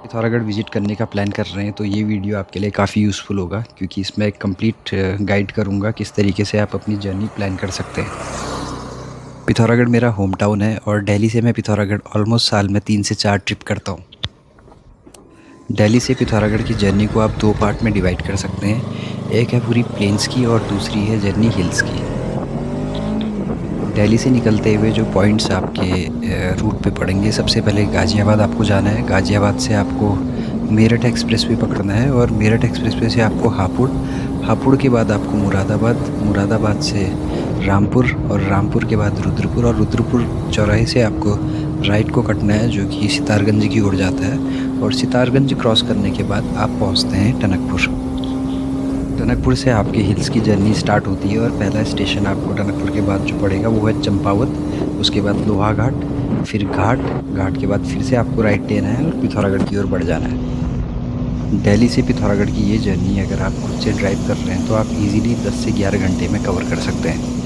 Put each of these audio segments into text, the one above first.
Pithoragarh visit करने का plan कर रहे हैं तो ये वीडियो आपके लिए काफ़ी यूज़फुल होगा, क्योंकि इसमें एक कंप्लीट गाइड करूँगा किस तरीके से आप अपनी जर्नी प्लान कर सकते हैं। पिथौरागढ़ मेरा होम टाउन है और दिल्ली से मैं पिथौरागढ़ ऑलमोस्ट साल में 3 से 4 ट्रिप करता हूँ। दिल्ली से पिथौरागढ़ की जर्नी को आप 2 पार्ट में डिवाइड कर सकते हैं। एक है पूरी प्लेन्स की और दूसरी है जर्नी हिल्स की। दिल्ली से निकलते हुए जो पॉइंट्स आपके रूट पे पड़ेंगे, सबसे पहले गाज़ियाबाद आपको जाना है। गाज़ियाबाद से आपको मेरठ एक्सप्रेसवे पकड़ना है और मेरठ एक्सप्रेसवे से आपको हापुड़, हापुड़ के बाद आपको मुरादाबाद, मुरादाबाद से रामपुर और रामपुर के बाद रुद्रपुर और रुद्रपुर चौराहे से आपको राइट को कटना है, जो कि सितारगंज की ओर जाता है। और सितारगंज क्रॉस करने के बाद आप पहुंचते हैं टनकपुर। टनकपुर से आपकी हिल्स की जर्नी स्टार्ट होती है और पहला स्टेशन आपको टनकपुर के बाद जो पड़ेगा वो है चंपावत, उसके बाद लोहा घाट, फिर घाट, घाट के बाद फिर से आपको राइट लेना है और पिथौरागढ़ की ओर बढ़ जाना है। दिल्ली से पिथौरागढ़ की ये जर्नी अगर आप खुद से ड्राइव कर रहे हैं तो आप इजीली 10 से 11 घंटे में कवर कर सकते हैं।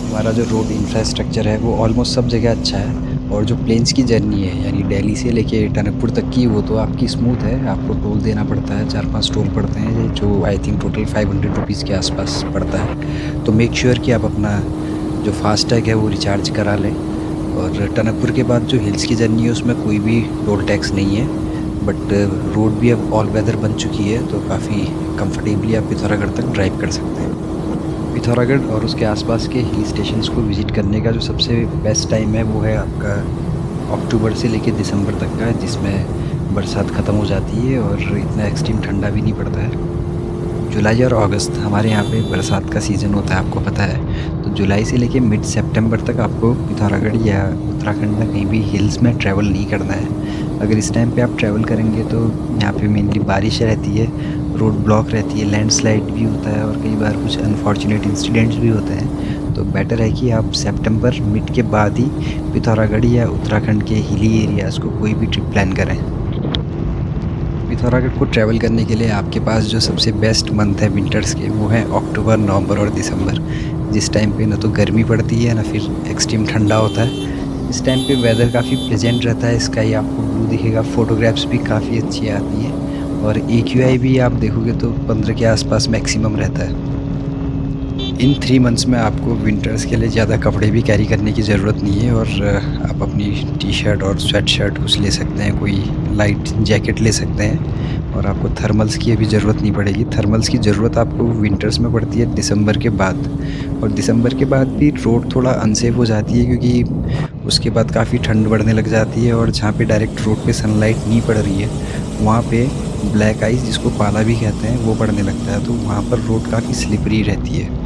हमारा जो रोड इंफ्रास्ट्रक्चर है वो ऑलमोस्ट सब जगह अच्छा है, और जो प्लेन्स की जर्नी है यानी दिल्ली से लेके टनकपुर तक की, वो तो आपकी स्मूथ है। आपको टोल देना पड़ता है, 4-5 टोल पड़ते हैं, जो आई थिंक टोटल 500 रुपीज़ के आसपास पड़ता है। तो मेक श्योर कि आप अपना जो फास्टैग है वो रिचार्ज करा लें। और टनकपुर के बाद जो हिल्स की जर्नी है उसमें कोई भी टोल टैक्स नहीं है, बट रोड भी अब ऑल वेदर बन चुकी है, तो काफ़ी कंफर्टेबली आप पिथौरागढ़ तक ड्राइव कर सकते हैं। पिथौरागढ़ और उसके आसपास के हिल स्टेशंस को विज़िट करने का जो सबसे बेस्ट टाइम है वो है आपका अक्टूबर से लेकर दिसंबर तक का, जिसमें बरसात ख़त्म हो जाती है और इतना एक्सट्रीम ठंडा भी नहीं पड़ता है। जुलाई और अगस्त हमारे यहाँ पे बरसात का सीज़न होता है, आपको पता है। तो जुलाई से लेकर मिड सितंबर तक आपको पिथौरागढ़ या उत्तराखंड में कहीं भी हिल्स में ट्रैवल नहीं करना है। अगर इस टाइम पे आप ट्रैवल करेंगे तो यहाँ पे मेनली बारिश रहती है, रोड ब्लॉक रहती है, लैंडस्लाइड भी होता है और कई बार कुछ अनफॉर्चुनेट इंसिडेंट्स भी होते हैं। तो बेटर है कि आप सितंबर मिड के बाद ही पिथौरागढ़ या उत्तराखंड के हिली एरियाज़ को कोई भी ट्रिप प्लान करें। पिथौरागढ़ को ट्रैवल करने के लिए आपके पास जो सबसे बेस्ट मंथ है विंटर्स के, वो हैं अक्टूबर, नवंबर और दिसंबर, जिस टाइम पे ना तो गर्मी पड़ती है ना फिर एक्सट्रीम ठंडा होता है। इस टाइम पे वेदर काफ़ी प्लेजेंट रहता है, स्काई आपको ब्लू दिखेगा, फ़ोटोग्राफ्स भी काफ़ी अच्छी आती हैं और AQI भी आप देखोगे तो 15 के आसपास मैक्सिमम रहता है। इन 3 मंथ्स में आपको विंटर्स के लिए ज़्यादा कपड़े भी कैरी करने की ज़रूरत नहीं है, और आप अपनी टी-शर्ट और स्वेट शर्ट कुछ ले सकते हैं, कोई लाइट जैकेट ले सकते हैं, और आपको थर्मल्स की अभी ज़रूरत नहीं पड़ेगी। थर्मल्स की ज़रूरत आपको विंटर्स में पड़ती है दिसंबर के बाद, और दिसंबर के बाद भी रोड थोड़ा अनसेफ हो जाती है, क्योंकि उसके बाद काफ़ी ठंड बढ़ने लग जाती है और जहाँ पे डायरेक्ट रोड पे सनलाइट नहीं पड़ रही है वहाँ पे ब्लैक आइस, जिसको पाला भी कहते हैं, वो पड़ने लगता है। तो वहाँ पर रोड काफ़ी स्लिपरी रहती है।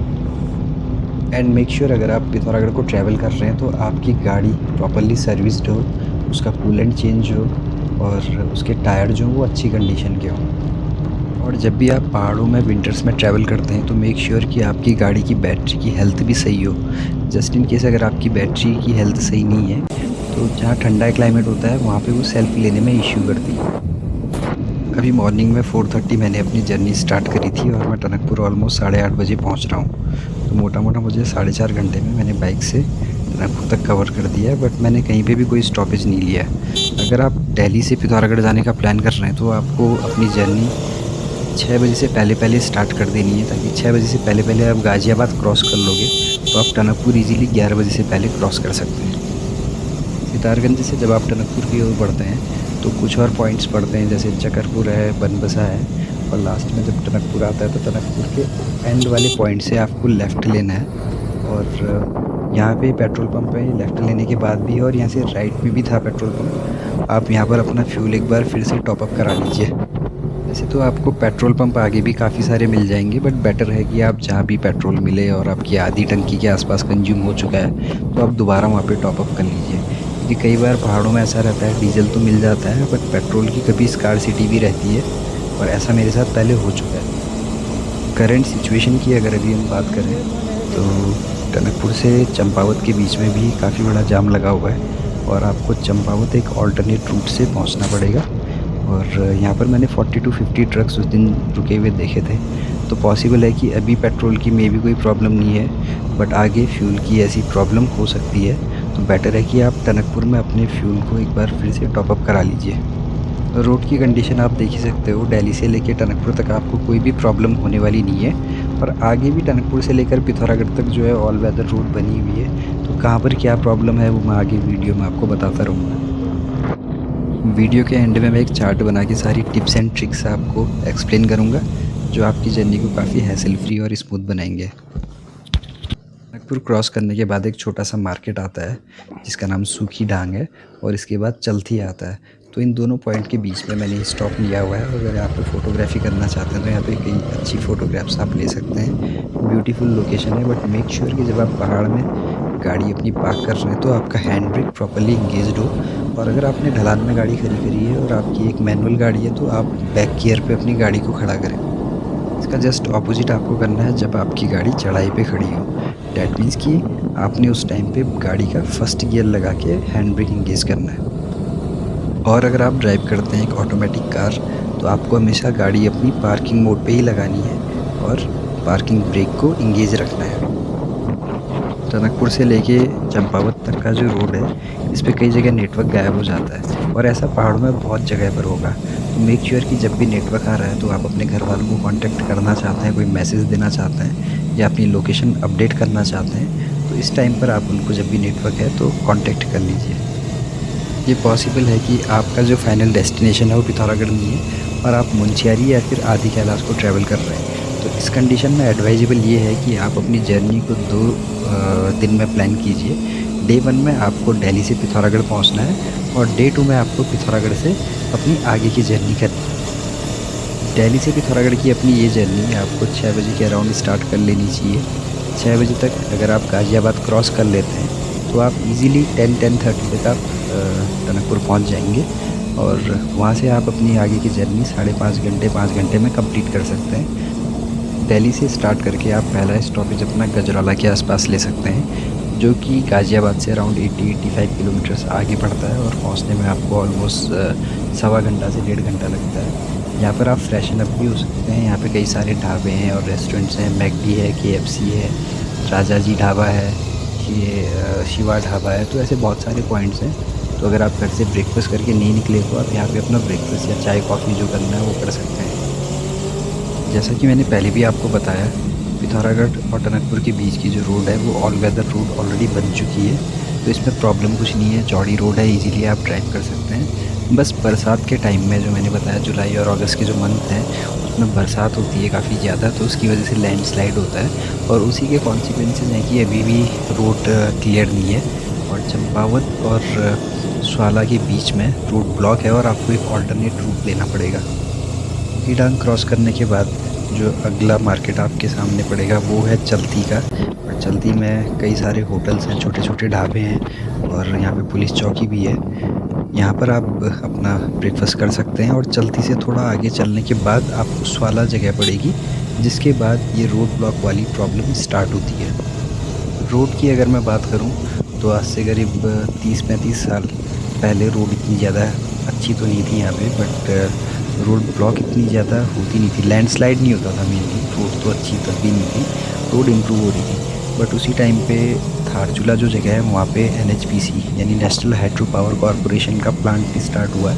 एंड मेक श्योर अगर आप पिथौरागढ़ को ट्रैवल कर रहे हैं तो आपकी गाड़ी प्रॉपरली सर्विस्ड हो, उसका कूलेंट चेंज हो और उसके टायर जो वो अच्छी कंडीशन के हों। और जब भी आप पहाड़ों में विंटर्स में ट्रैवल करते हैं तो मेक श्योर कि आपकी गाड़ी की बैटरी की हेल्थ भी सही हो। जस्ट इन केस अगर आपकी बैटरी की हेल्थ सही नहीं है तो जहाँ ठंडा क्लाइमेट होता है वहाँ पे वो सेल्फ लेने में इश्यू करती है। अभी मॉर्निंग में 4:30 मैंने अपनी जर्नी स्टार्ट करी थी और मैं टनकपुर ऑलमोस्ट 8:30 बजे पहुँच रहा हूँ। तो मोटा मोटा मुझे 4.5 घंटे में मैंने बाइक से टनकपुर तक कवर कर दिया है, बट मैंने कहीं पे भी कोई स्टॉपेज नहीं लिया है। अगर आप दिल्ली से पिथौरागढ़ जाने का प्लान कर रहे हैं तो आपको अपनी जर्नी 6 बजे से पहले पहले स्टार्ट कर देनी है, ताकि 6 बजे से पहले पहले आप गाज़ियाबाद क्रॉस कर लोगे तो आप टनकपुर ईज़िली 11 बजे से पहले क्रॉस कर सकते हैं। सितारगंज से जब आप टनकपुर की ओर बढ़ते हैं तो कुछ और पॉइंट्स पड़ते हैं, जैसे चकरपुर है, बनबसा है, और लास्ट में जब टनकपुर आता है तो टनकपुर के एंड वाले पॉइंट से आपको लेफ़्ट लेना है। और यहाँ पे पेट्रोल पंप है लेफ़्ट लेने के बाद भी, और यहाँ से राइट में भी था पेट्रोल पंप। आप यहाँ पर अपना फ्यूल एक बार फिर से टॉपअप करा लीजिए। वैसे तो आपको पेट्रोल पंप आगे भी काफ़ी सारे मिल जाएंगे, बट बेटर है कि आप जहाँ भी पेट्रोल मिले और आपकी आधी टंकी के आसपास कंज्यूम हो चुका है तो आप दोबारा वहाँ पे टॉपअप कर लीजिए, क्योंकि कई बार पहाड़ों में ऐसा रहता है डीजल तो मिल जाता है बट पेट्रोल की कभी स्कार्सिटी भी रहती है, और ऐसा मेरे साथ पहले हो चुका है। करंट सिचुएशन की अगर अभी हम बात करें तो टनकपुर से चंपावत के बीच में भी काफ़ी बड़ा जाम लगा हुआ है और आपको चंपावत एक ऑल्टरनेट रूट से पहुंचना पड़ेगा। और यहाँ पर मैंने 40 to 50 ट्रक्स उस दिन रुके हुए देखे थे, तो पॉसिबल है कि अभी पेट्रोल की मे भी कोई प्रॉब्लम नहीं है, बट आगे फ्यूल की ऐसी प्रॉब्लम हो सकती है। तो बेटर है कि आप टनकपुर में अपने फ्यूल को एक बार फिर से टॉपअप करा लीजिए। रोड की कंडीशन आप देख ही सकते हो, दिल्ली से लेकर टनकपुर तक आपको कोई भी प्रॉब्लम होने वाली नहीं है। और आगे भी टनकपुर से लेकर पिथौरागढ़ तक जो है ऑल वेदर रोड बनी हुई है। तो कहाँ पर क्या प्रॉब्लम है वो मैं आगे वीडियो में आपको बताता रहूँगा। वीडियो के एंड में मैं एक चार्ट बना के सारी टिप्स एंड ट्रिक्स आपको एक्सप्लेन करूँगा, जो आपकी जर्नी को काफ़ी हैसल फ्री और स्मूथ बनाएंगे। टनकपुर क्रॉस करने के बाद एक छोटा सा मार्केट आता है जिसका नाम सूखी डांग है, और इसके बाद चलथी आता है। तो इन दोनों पॉइंट के बीच में मैंने स्टॉप लिया हुआ है, और अगर आप फ़ोटोग्राफी करना चाहते हैं तो यहाँ पे कई अच्छी फ़ोटोग्राफ्स आप ले सकते हैं। ब्यूटीफुल लोकेशन है, बट मेक श्योर कि जब आप पहाड़ में गाड़ी अपनी पार्क कर रहे हैं तो आपका हैंड ब्रेक प्रॉपर्ली इंगेज्ड हो। और अगर आपने ढलान में गाड़ी खड़ी करी है और आपकी एक मैनुअल गाड़ी है तो आप बैक गियर पे अपनी गाड़ी को खड़ा करें। इसका जस्ट ऑपोजिट आपको करना है जब आपकी गाड़ी चढ़ाई पे खड़ी हो। डैट मीन्स कि आपने उस टाइम पे गाड़ी का फर्स्ट गियर लगा के हैंड ब्रेक इंगेज करना है। और अगर आप ड्राइव करते हैं एक ऑटोमेटिक कार, तो आपको हमेशा गाड़ी अपनी पार्किंग मोड पे ही लगानी है और पार्किंग ब्रेक को इंगेज रखना है। टनकपुर से लेके चंपावत तक का जो रोड है, इस पे कई जगह नेटवर्क गायब हो जाता है, और ऐसा पहाड़ों में बहुत जगह पर होगा। तो मेक श्योर कि जब भी नेटवर्क आ रहा है तो आप अपने घर वालों को कांटेक्ट करना चाहते हैं, कोई मैसेज देना चाहते हैं या अपनी लोकेशन अपडेट करना चाहते हैं, तो इस टाइम पर आप उनको जब भी नेटवर्क है तो कॉन्टेक्ट कर लीजिए। ये पॉसिबल है कि आपका जो फाइनल डेस्टिनेशन है वो पिथौरागढ़ नहीं है और आप मुंशियारी या फिर आदि कैलाश को ट्रैवल कर रहे हैं। तो इस कंडीशन में एडवाइजेबल ये है कि आप अपनी जर्नी को 2 दिन में प्लान कीजिए। डे 1 में आपको दिल्ली से पिथौरागढ़ पहुंचना है, और डे 2 में आपको पिथौरागढ़ से अपनी आगे की जर्नी करनी है। दिल्ली से पिथौरागढ़ की अपनी ये जर्नी आपको 6 बजे के अराउंड स्टार्ट कर लेनी चाहिए। 6 बजे तक अगर आप गाज़ियाबाद क्रॉस कर लेते हैं तो आप इजीली 10-10:30 तक आप टनकपुर पहुंच जाएंगे, और वहां से आप अपनी आगे की जर्नी 5.5 घंटे 5 घंटे में कंप्लीट कर सकते हैं। दिल्ली से स्टार्ट करके आप पहला स्टॉपेज अपना गजराला के आसपास ले सकते हैं, जो कि गाज़ियाबाद से अराउंड 80-85 किलोमीटर्स आगे पड़ता है, और पहुंचने में आपको ऑलमोस्ट 1.25 घंटा से 1.5 घंटा लगता है। यहाँ पर आप फ्रेशन अप भी हो सकते हैं। यहाँ पे कई सारे ढाबे हैं और रेस्टोरेंट्स हैं। मैकडी है, KFC है, राजा जी ढाबा है, ये शिवा ढाबा है। तो ऐसे बहुत सारे पॉइंट्स हैं। तो अगर आप घर से ब्रेकफास्ट करके नहीं निकले तो आप यहाँ पे अपना ब्रेकफास्ट या चाय कॉफ़ी जो करना है वो कर सकते हैं। जैसा कि मैंने पहले भी आपको बताया, पिथौरागढ़ और टनकपुर के बीच की जो रोड है वो ऑल वेदर रोड ऑलरेडी बन चुकी है, तो इसमें प्रॉब्लम कुछ नहीं है। चौड़ी रोड है, इजीली आप ड्राइव कर सकते हैं। बस बरसात के टाइम में, जो मैंने बताया जुलाई और अगस्त के जो मंथ हैं, उसमें बरसात होती है काफ़ी ज़्यादा, तो उसकी वजह से लैंडस्लाइड होता है, और उसी के कॉन्सिक्वेंसेज हैं कि अभी भी रोड क्लियर नहीं है, और चंपावत और स्वाला के बीच में रोड ब्लॉक है, और आपको एक ऑल्टरनेट रूट लेना पड़ेगा। ईडांग क्रॉस करने के बाद जो अगला मार्केट आपके सामने पड़ेगा वो है चलती का, और चलती में कई सारे होटल्स हैं, छोटे छोटे ढाबे हैं, और यहाँ पे पुलिस चौकी भी है। यहाँ पर आप अपना ब्रेकफास्ट कर सकते हैं, और चलती से थोड़ा आगे चलने के बाद आपको स्वाला जगह पड़ेगी, जिसके बाद ये रोड ब्लॉक वाली प्रॉब्लम स्टार्ट होती है। रोड की अगर मैं बात करूँ तो आज से करीब 30-35 साल पहले रोड इतनी ज़्यादा अच्छी तो नहीं थी यहाँ पे, बट रोड ब्लॉक इतनी ज़्यादा होती नहीं थी, लैंडस्लाइड नहीं होता था मेनली। रोड तो अच्छी तब भी नहीं थी, रोड इम्प्रूव हो रही थी। बट उसी टाइम पे धारचूला जो जगह है वहाँ पे NHPC यानी नेशनल हाइड्रो पावर कॉरपोरेशन का प्लांट स्टार्ट हुआ,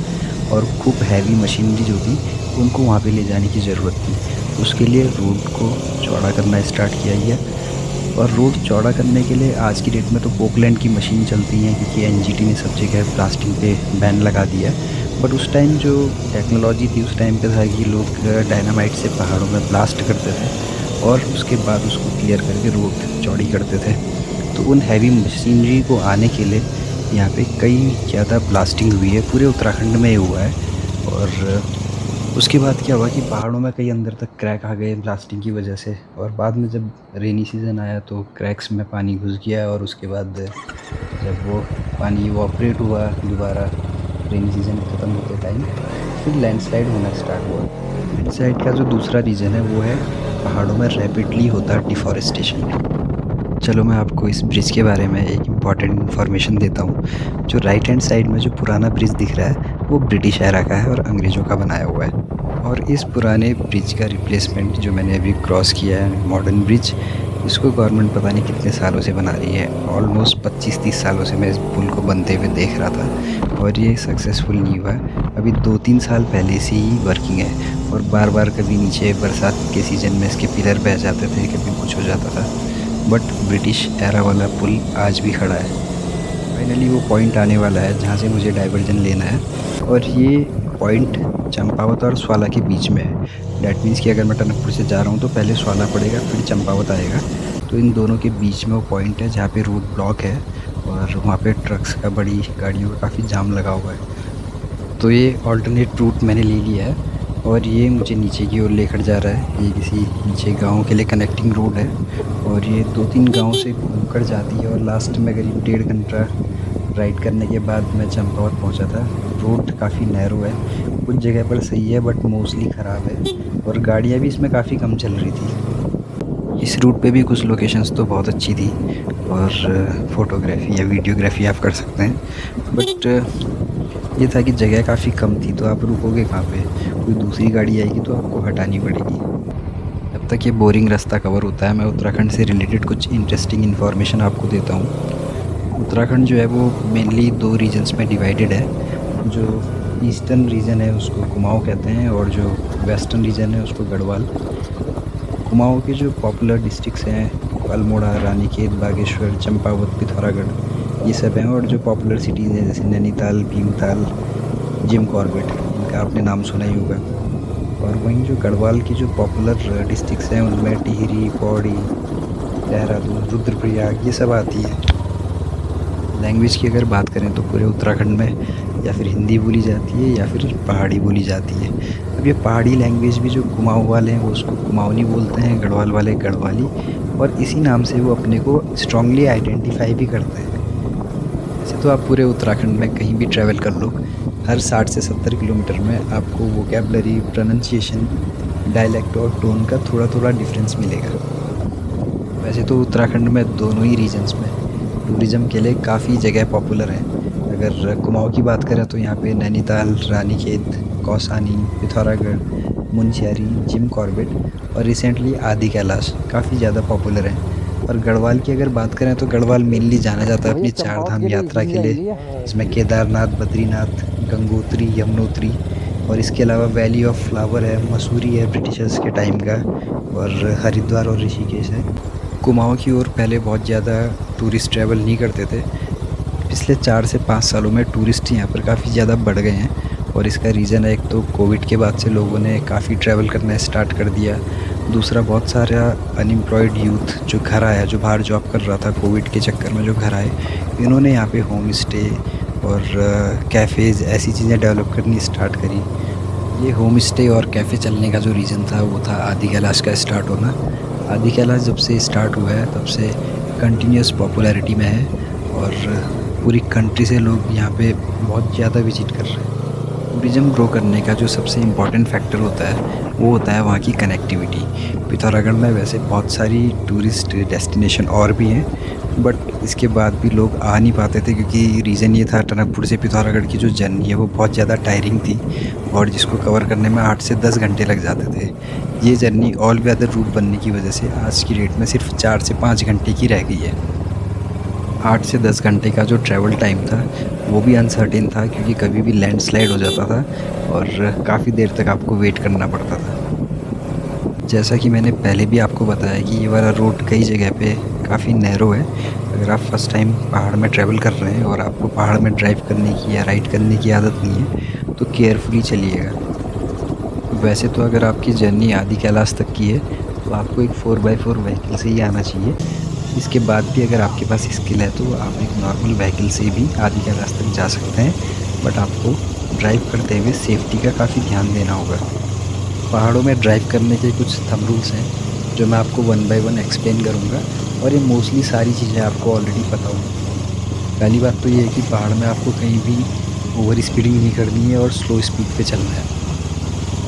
और खूब हैवी मशीनरी जो थी उनको वहाँ पे ले जाने की ज़रूरत थी। उसके लिए रोड को चौड़ा करना स्टार्ट किया गया, और रोड चौड़ा करने के लिए आज की डेट में तो पोकलैंड की मशीन चलती हैं, क्योंकि NGT ने सब जगह ब्लास्टिंग पे बैन लगा दिया। बट उस टाइम जो टेक्नोलॉजी थी उस टाइम पे था कि लोग डायनामाइट से पहाड़ों में ब्लास्ट करते थे, और उसके बाद उसको क्लियर करके रोड चौड़ी करते थे। तो उन हैवी मशीनरी को आने के लिए यहाँ पे कई ज़्यादा ब्लास्टिंग हुई है, पूरे उत्तराखंड में ये हुआ है। और उसके बाद क्या हुआ कि पहाड़ों में कई अंदर तक क्रैक आ गए ब्लास्टिंग की वजह से, और बाद में जब रेनी सीज़न आया तो क्रैक्स में पानी घुस गया, और उसके बाद जब वो पानी इवॉपरेट हुआ दोबारा रेनी सीज़न ख़त्म होते टाइम, फिर लैंडस्लाइड होना स्टार्ट हुआ। लैंडस्लाइड का जो दूसरा रीज़न है वो है पहाड़ों में रैपिडली होता डिफॉरेस्टेशन। चलो मैं आपको इस ब्रिज के बारे में एक इम्पॉर्टेंट इन्फॉर्मेशन देता हूँ। जो राइट हैंड साइड में जो पुराना ब्रिज दिख रहा है वो ब्रिटिश एरा का है और अंग्रेज़ों का बनाया हुआ है, और इस पुराने ब्रिज का रिप्लेसमेंट जो मैंने अभी क्रॉस किया है, मॉडर्न ब्रिज, इसको गवर्नमेंट पता नहीं कितने सालों से बना रही है। ऑलमोस्ट 25-30 सालों से मैं इस पुल को बनते हुए देख रहा था और ये सक्सेसफुल नहीं हुआ। अभी 2-3 साल पहले से ही वर्किंग है और बार बार कभी नीचे बरसात के सीज़न में इसके पिलर बह जाते थे, कभी कुछ हो जाता था। बट ब्रिटिश एरा वाला पुल आज भी खड़ा है। फाइनली वो पॉइंट आने वाला है जहाँ से मुझे डाइवर्जन लेना है और ये पॉइंट चंपावत और स्वाला के बीच में है। डैट मीन्स कि अगर मैं टनकपुर से जा रहा हूँ तो पहले स्वाला पड़ेगा, फिर चंपावत आएगा। तो इन दोनों के बीच में वो पॉइंट है जहाँ पे रोड ब्लॉक है और वहाँ पे ट्रक्स का, बड़ी गाड़ियों का काफ़ी जाम लगा हुआ है। तो ये ऑल्टरनेट रूट मैंने ले लिया है और ये मुझे नीचे की ओर लेकर जा रहा है। ये किसी नीचे गाँव के लिए कनेक्टिंग रोड है और ये 2-3 गाँव से घूमकर जाती है और लास्ट में करीब 1.5 घंटा राइड करने के बाद मैं चंपावत पहुंचा था। रोड काफ़ी नैरो है, कुछ जगह पर सही है बट मोस्टली ख़राब है और गाड़ियाँ भी इसमें काफ़ी कम चल रही थी। इस रूट पे भी कुछ लोकेशंस तो बहुत अच्छी थी और फ़ोटोग्राफी या वीडियोग्राफी आप कर सकते हैं, बट ये था कि जगह काफ़ी कम थी तो आप रुकोगे कहाँ पे? कोई दूसरी गाड़ी आएगी तो आपको हटानी पड़ेगी। जब तक ये बोरिंग रास्ता कवर होता है मैं उत्तराखंड से रिलेटेड कुछ इंटरेस्टिंग इन्फॉर्मेशन आपको देता हूँ। उत्तराखंड जो है वो मेनली 2 रीजन्स में डिवाइडेड है। जो ईस्टर्न रीजन है उसको कुमाऊँ कहते हैं और जो वेस्टर्न रीजन है उसको गढ़वाल। कुमाऊँ के जो पॉपुलर डिस्ट्रिक्ट्स हैं अल्मोड़ा, रानीखेत, बागेश्वर, चंपावत, पिथौरागढ़, ये सब हैं। और जो पॉपुलर सिटीज़ हैं जैसे नैनीताल, भीमताल, जिम कॉर्बेट, इनका आपने नाम सुना ही होगा। और वहीं जो गढ़वाल की जो पॉपुलर डिस्ट्रिक्ट्स हैं उनमें टिहरी, पौड़ी, देहरादून, रुद्रप्रयाग ये सब आती है। लैंग्वेज की अगर बात करें तो पूरे उत्तराखंड में या फिर हिंदी बोली जाती है या फिर पहाड़ी बोली जाती है। अब ये पहाड़ी लैंग्वेज भी जो कुमाऊँ वाले हैं वो उसको कुमाऊनी बोलते हैं, गढ़वाल वाले गढ़वाली, और इसी नाम से वो अपने को स्ट्रांगली आइडेंटिफाई भी करते हैं। वैसे तो आप पूरे उत्तराखंड में कहीं भी ट्रैवल कर लो, हर 60 से 70 किलोमीटर में आपको वोकैबलरी, प्रोनंसिएशन, डायलेक्ट और टोन का थोड़ा थोड़ा डिफरेंस मिलेगा। वैसे तो उत्तराखंड में दोनों ही रीजन्स में टूरिज़्म के लिए काफ़ी जगह पॉपुलर हैं। अगर कुमाऊँ की बात करें तो यहाँ पे नैनीताल, रानीखेत, कौसानी, पिथौरागढ़, मुनस्यारी, जिम कॉर्बेट और रिसेंटली आदि कैलाश काफ़ी ज़्यादा पॉपुलर हैं। और गढ़वाल की अगर बात करें तो गढ़वाल मेनली जाना जाता है अपनी 4 धाम यात्रा के लिए, जिसमें केदारनाथ, बद्रीनाथ, गंगोत्री, यमुनोत्री और इसके अलावा वैली ऑफ फ्लावर है, मसूरी है ब्रिटिशर्स के टाइम का, और हरिद्वार और ऋषिकेश है। कुमाऊँ की ओर पहले बहुत ज़्यादा टूरिस्ट ट्रैवल नहीं करते थे। पिछले 4 से 5 सालों में टूरिस्ट यहाँ पर काफ़ी ज़्यादा बढ़ गए हैं और इसका रीज़न है, एक तो कोविड के बाद से लोगों ने काफ़ी ट्रैवल करना स्टार्ट कर दिया। दूसरा, बहुत सारा अनएम्प्लॉयड यूथ जो घर आया, जो बाहर जॉब कर रहा था कोविड के चक्कर में जो घर आए, इन्होंने यहाँ पे होम स्टे और कैफ़ेज़ ऐसी चीज़ें डेवलप करनी स्टार्ट करी। ये होम स्टे और कैफ़े चलने का जो रीज़न था वो था आदि कैलाश का स्टार्ट होना। आदि कैलाश जब से स्टार्ट हुआ है तब से कंटिन्यूस पॉपुलैरिटी में है और पूरी कंट्री से लोग यहाँ पे बहुत ज़्यादा विजिट कर रहे हैं। टूरिज़्म ग्रो करने का जो सबसे इम्पॉर्टेंट फैक्टर होता है वो होता है वहाँ की कनेक्टिविटी। पिथौरागढ़ में वैसे बहुत सारी टूरिस्ट डेस्टिनेशन और भी हैं, बट इसके बाद भी लोग आ नहीं पाते थे क्योंकि रीज़न ये था, टनकपुर से पिथौरागढ़ की जो जर्नी है वो बहुत ज़्यादा टायरिंग थी और जिसको कवर करने में 8 से 10 घंटे लग जाते थे। ये जर्नी ऑल वेदर रूट बनने की वजह से आज की डेट में सिर्फ 4 से 5 घंटे की रह गई है। 8 से 10 घंटे का जो ट्रैवल टाइम था वो भी अनसर्टेन था क्योंकि कभी भी लैंडस्लाइड हो जाता था और काफ़ी देर तक आपको वेट करना पड़ता था। जैसा कि मैंने पहले भी आपको बताया कि ये वाला रोड कई जगह पे काफ़ी नैरो है। अगर आप फर्स्ट टाइम पहाड़ में ट्रैवल कर रहे हैं और आपको पहाड़ में ड्राइव करने की या राइड करने की आदत नहीं है तो केयरफुली चलिएगा। वैसे तो अगर आपकी जर्नी आदि कैलाश तक की है तो आपको एक 4x4 व्हीकल से ही आना चाहिए। इसके बाद भी अगर आपके पास स्किल है तो आप एक नॉर्मल व्हीकल से भी आदि कैलाश तक जा सकते हैं, बट आपको ड्राइव करते हुए सेफ्टी का काफ़ी ध्यान देना होगा। पहाड़ों में ड्राइव करने के कुछ थंब रूल्स हैं जो मैं आपको 1 बाय 1 एक्सप्लेन करूँगा और ये मोस्टली सारी चीज़ें आपको ऑलरेडी पता होंगी। पहली बात तो ये है कि पहाड़ में आपको कहीं भी ओवर स्पीडिंग नहीं करनी है और स्लो स्पीड पे चलना है।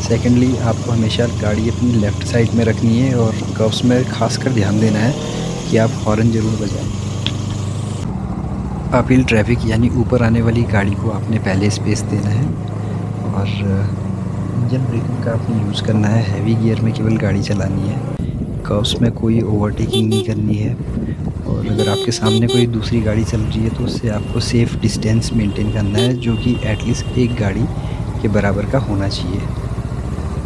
सेकेंडली, आपको हमेशा गाड़ी अपनी लेफ़्ट साइड में रखनी है और कर्व्स में खासकर ध्यान देना है कि आप हॉर्न ज़रूर बजाएं। अपहिल ट्रैफिक यानी ऊपर आने वाली गाड़ी को आपने पहले स्पेस देना है और इंजन ब्रेकिंग का आपने यूज़ करना है। हैवी गियर में केवल गाड़ी चलानी है। आपका उसमें कोई ओवरटेकिंग नहीं करनी है, और अगर आपके सामने कोई दूसरी गाड़ी चल रही है तो उससे आपको सेफ़ डिस्टेंस मेंटेन करना है, जो कि एटलीस्ट एक गाड़ी के बराबर का होना चाहिए।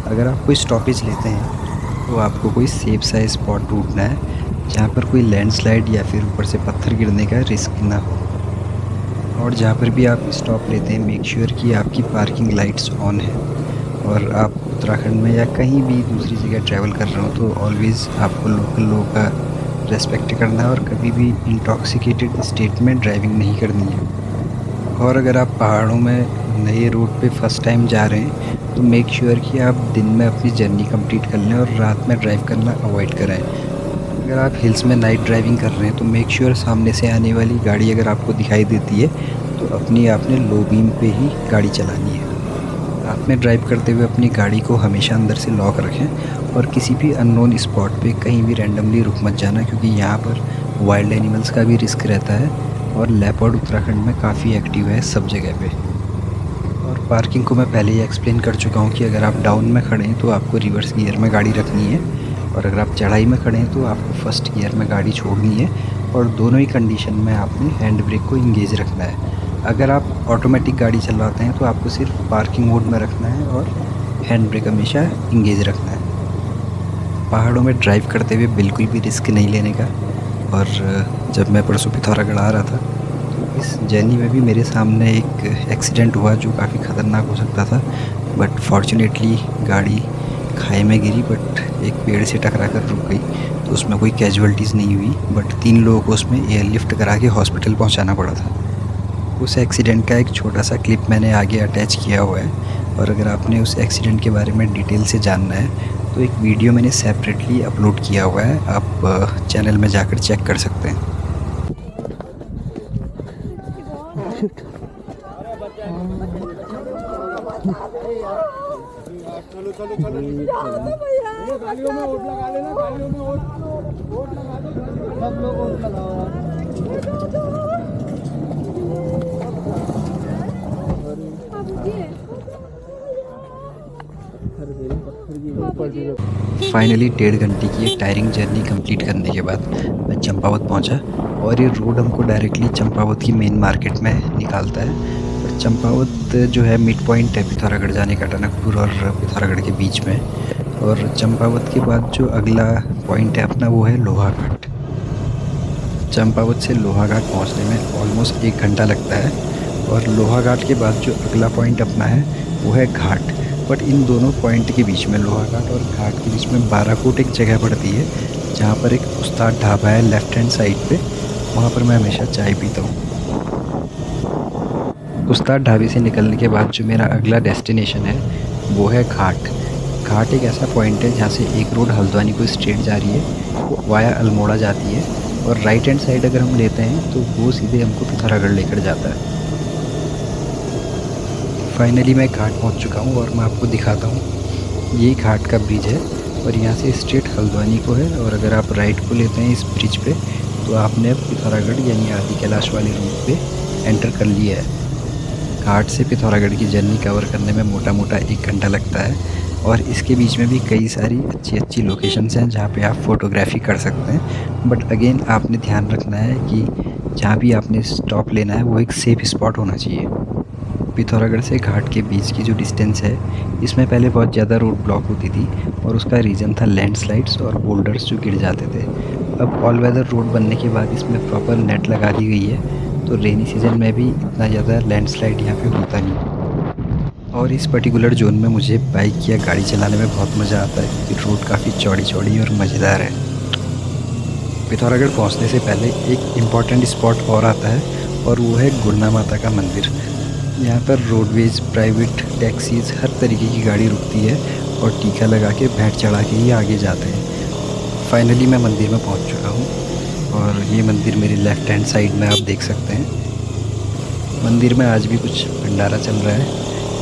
अगर आप कोई स्टॉपेज लेते हैं तो आपको कोई सेफ सा स्पॉट ढूंढना है जहाँ पर कोई लैंडस्लाइड या फिर ऊपर से पत्थर गिरने का रिस्क ना हो। और जहाँ पर भी आप स्टॉप लेते हैं, मेक श्योर कि आपकी पार्किंग लाइट्स ऑन है। और आप उत्तराखंड में या कहीं भी दूसरी जगह ट्रैवल कर रहे हो तो ऑलवेज़ आपको लोकल लोगों का रेस्पेक्ट करना है, और कभी भी इंटॉक्सिकेटेड स्टेट में ड्राइविंग नहीं करनी है। और अगर आप पहाड़ों में नए रूट पे फर्स्ट टाइम जा रहे हैं तो मेक श्योर कि आप दिन में अपनी जर्नी कंप्लीट कर लें और रात में ड्राइव करना अवॉइड करें। अगर आप हिल्स में नाइट ड्राइविंग कर रहे हैं तो मेक श्योर सामने से आने वाली गाड़ी अगर आपको दिखाई देती है तो आपने लो बीम पे ही गाड़ी चलानी है। रात में ड्राइव करते हुए अपनी गाड़ी को हमेशा अंदर से लॉक रखें, और किसी भी अननोन स्पॉट पे कहीं भी रैंडमली रुक मत जाना, क्योंकि यहाँ पर वाइल्ड एनिमल्स का भी रिस्क रहता है, और लेपर्ड उत्तराखंड में काफ़ी एक्टिव है सब जगह पे। और पार्किंग को मैं पहले ही एक्सप्लेन कर चुका हूँ कि अगर आप डाउन में खड़े हैं तो आपको रिवर्स गियर में गाड़ी रखनी है, और अगर आप चढ़ाई में खड़े हैं तो आपको फर्स्ट गियर में गाड़ी छोड़नी है, और दोनों ही कंडीशन में आपने हैंड ब्रेक को इंगेज रखना है। अगर आप ऑटोमेटिक गाड़ी चलाते हैं तो आपको सिर्फ पार्किंग मोड में रखना है और हैंड ब्रेक हमेशा इंगेज रखना है। पहाड़ों में ड्राइव करते हुए बिल्कुल भी रिस्क नहीं लेने का। और जब मैं परसों पिथौरागढ़ आ रहा था तो इस जर्नी में भी मेरे सामने एक एक्सीडेंट हुआ जो काफ़ी ख़तरनाक हो सकता था, बट फॉर्चुनेटली गाड़ी खाई में गिरी, बट एक पेड़ से टकरा कर रुक गई, तो उसमें कोई कैजुअलिटीज़ नहीं हुई, बट 3 लोगों को उसमें एयरलिफ्ट करा के हॉस्पिटल पहुंचाना पड़ा था। उस एक्सीडेंट का एक छोटा सा क्लिप मैंने आगे अटैच किया हुआ है, और अगर आपने उस एक्सीडेंट के बारे में डिटेल से जानना है तो एक वीडियो मैंने सेपरेटली अपलोड किया हुआ है, आप चैनल में जाकर चेक कर सकते हैं। चलो चलो चलो गालियों में वोट लगा लेना, गालियों में वोट लगा दो, सब लोग वोट लगाओ। फाइनली 1.5 घंटे की एक टायरिंग जर्नी कंप्लीट करने के बाद मैं चंपावत पहुंचा, और ये रोड हमको डायरेक्टली चंपावत की मेन मार्केट में निकालता है। और चंपावत जो है मिड पॉइंट है पिथौरागढ़ जाने का, टनकपुर और पिथौरागढ़ के बीच में। और चंपावत के बाद जो अगला पॉइंट है अपना वो है लोहाघाट। चंपावत से लोहाघाट पहुंचने में ऑलमोस्ट 1 घंटा लगता है, और लोहाघाट के बाद जो अगला पॉइंट अपना है वो है घाट। बट इन दोनों पॉइंट के बीच में, लोहाघाट और घाट के बीच में, बाराकोट एक जगह पड़ती है जहाँ पर एक उस्ताद ढाबा है लेफ़्ट हैंड साइड पे। वहाँ पर मैं हमेशा चाय पीता हूँ। उस्ताद ढाबे से निकलने के बाद जो मेरा अगला डेस्टिनेशन है वो है घाट। घाट एक ऐसा पॉइंट है जहाँ से एक रोड हल्द्वानी को स्ट्रेट जा रही है, वो वाया अल्मोड़ा जाती है, और राइट हैंड साइड अगर हम लेते हैं तो वो सीधे हमको पिथौरागढ़ लेकर जाता है। फाइनली मैं घाट पहुंच चुका हूं, और मैं आपको दिखाता हूं। ये घाट का ब्रिज है, और यहाँ से स्ट्रेट हल्द्वानी को है, और अगर आप राइट को लेते हैं इस ब्रिज पे तो आपने पिथौरागढ़ यानी आदि कैलाश वाले रूट पे एंटर कर लिया है। घाट से पिथौरागढ़ की जर्नी कवर करने में मोटा मोटा 1 घंटा लगता है, और इसके बीच में भी कई सारी अच्छी अच्छी लोकेशंस हैं जहाँ पे आप फ़ोटोग्राफी कर सकते हैं। बट अगेन आपने ध्यान रखना है कि जहाँ भी आपने स्टॉप लेना है वो एक सेफ़ स्पॉट होना चाहिए। पिथौरागढ़ से घाट के बीच की जो डिस्टेंस है, इसमें पहले बहुत ज़्यादा रोड ब्लॉक होती थी, और उसका रीज़न था लैंडस्लाइड्स और बोल्डर्स जो गिर जाते थे। अब ऑल वेदर रोड बनने के बाद इसमें प्रॉपर नेट लगा दी गई है, तो रेनी सीज़न में भी इतना ज़्यादा लैंडस्लाइड यहाँ पे होता नहीं। और इस पर्टिकुलर जोन में मुझे बाइक या गाड़ी चलाने में बहुत मज़ा आता है, क्योंकि रोड काफ़ी चौड़ी चौड़ी और मज़ेदार है। पिथौरागढ़ पहुँचने से पहले एक इम्पॉर्टेंट स्पॉट और आता है, और वो है गुड़ना माता का मंदिर। यहाँ पर रोडवेज, प्राइवेट टैक्सीज़, हर तरीके की गाड़ी रुकती है, और टीका लगा के भेंट चढ़ा के ही आगे जाते हैं। फाइनली मैं मंदिर में पहुँच चुका हूँ, और ये मंदिर मेरे लेफ़्ट हैंड साइड में आप देख सकते हैं। मंदिर में आज भी कुछ भंडारा चल रहा है,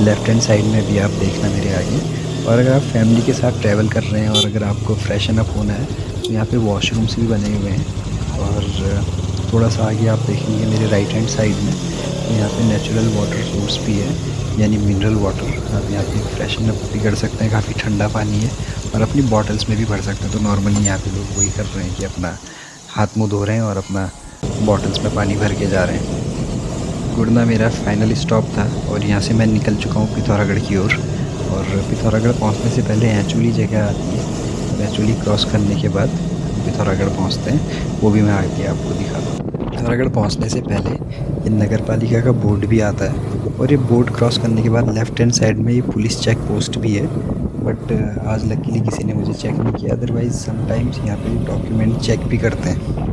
लेफ़्ट हैंड साइड में भी आप देखना मेरे आगे। और अगर आप फैमिली के साथ ट्रैवल कर रहे हैं और अगर आपको फ्रेशन अप होना है तो यहाँ पे वॉशरूम्स भी बने हुए हैं। और थोड़ा सा आगे आप देखेंगे मेरे राइट हैंड साइड में, तो यहाँ पे नेचुरल वाटर सोर्स भी है, यानी मिनरल वाटर। आप यहाँ पे फ्रेशन अप भी कर सकते हैं, काफ़ी ठंडा पानी है, और अपनी बॉटल्स में भी भर सकते हैं। तो नॉर्मली यहाँ पे लोग वही कर रहे हैं कि अपना हाथ मुँह धो रहे हैं और अपना बॉटल्स में पानी भर के जा रहे हैं। गुड़ना मेरा फाइनल स्टॉप था और यहाँ से मैं निकल चुका हूँ पिथौरागढ़ की ओर। और पिथौरागढ़ पहुँचने से पहले ऐचुली जगह आती है, ऐचुली क्रॉस करने के बाद पिथौरागढ़ पहुँचते हैं, वो भी मैं आगे आपको दिखाता हूँ। पिथौरागढ़ पहुँचने से पहले ये नगर पालिका का बोर्ड भी आता है, और ये बोर्ड क्रॉस करने के बाद लेफ़्ट हैंड साइड में ये पुलिस चेक पोस्ट भी है। बट आज लकीली किसी ने मुझे चेक नहीं किया, अदरवाइज़ समटाइम्स यहाँ पे डॉक्यूमेंट चेक भी करते हैं।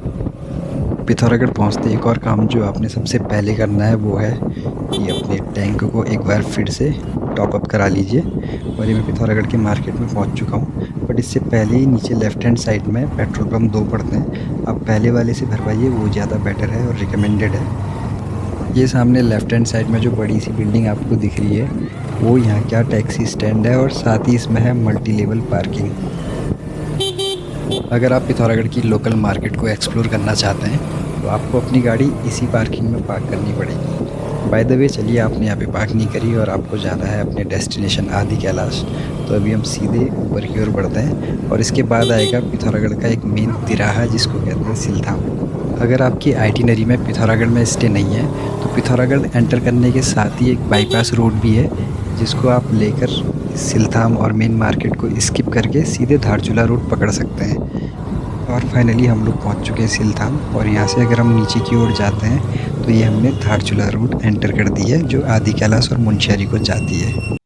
पिथौरागढ़ पहुँचते एक और काम जो आपने सबसे पहले करना है वो है कि अपने टैंक को एक बार फिर से टॉप अप करा लीजिए। और ये मैं पिथौरागढ़ के मार्केट में पहुँच चुका हूँ, बट इससे पहले ही नीचे लेफ़्ट हैंड साइड में पेट्रोल पंप 2 पड़ते हैं। आप पहले वाले से भरवाइए, वो ज़्यादा बेटर है और रिकमेंडेड है। ये सामने लेफ़्ट हैंड साइड में जो बड़ी सी बिल्डिंग आपको दिख रही है वो यहाँ का टैक्सी स्टैंड है, और साथ ही इसमें है मल्टी लेवल पार्किंग। अगर आप पिथौरागढ़ की लोकल मार्केट को एक्सप्लोर करना चाहते हैं तो आपको अपनी गाड़ी इसी पार्किंग में पार्क करनी पड़ेगी। बाय द वे चलिए, आपने यहाँ पे पार्क नहीं करी और आपको जाना है अपने डेस्टिनेशन आदि कैलाश। तो अभी हम सीधे ऊपर की ओर बढ़ते हैं, और इसके बाद आएगा पिथौरागढ़ का एक मेन तिराहा जिसको कहते हैं सिलधाम। अगर आपकी आइटिनरी में पिथौरागढ़ में स्टे नहीं है तो पिथौरागढ़ एंटर करने के साथ ही एक बाईपास रोड भी है, जिसको आप लेकर सिलधाम और मेन मार्केट को स्किप करके सीधे धारचूला रोड पकड़ सकते हैं। और फाइनली हम लोग पहुंच चुके हैं सिलधाम, और यहाँ से अगर हम नीचे की ओर जाते हैं तो ये हमने धारचूला रोड एंटर कर दी है, जो आदि कैलाश और मुनस्यारी को जाती है।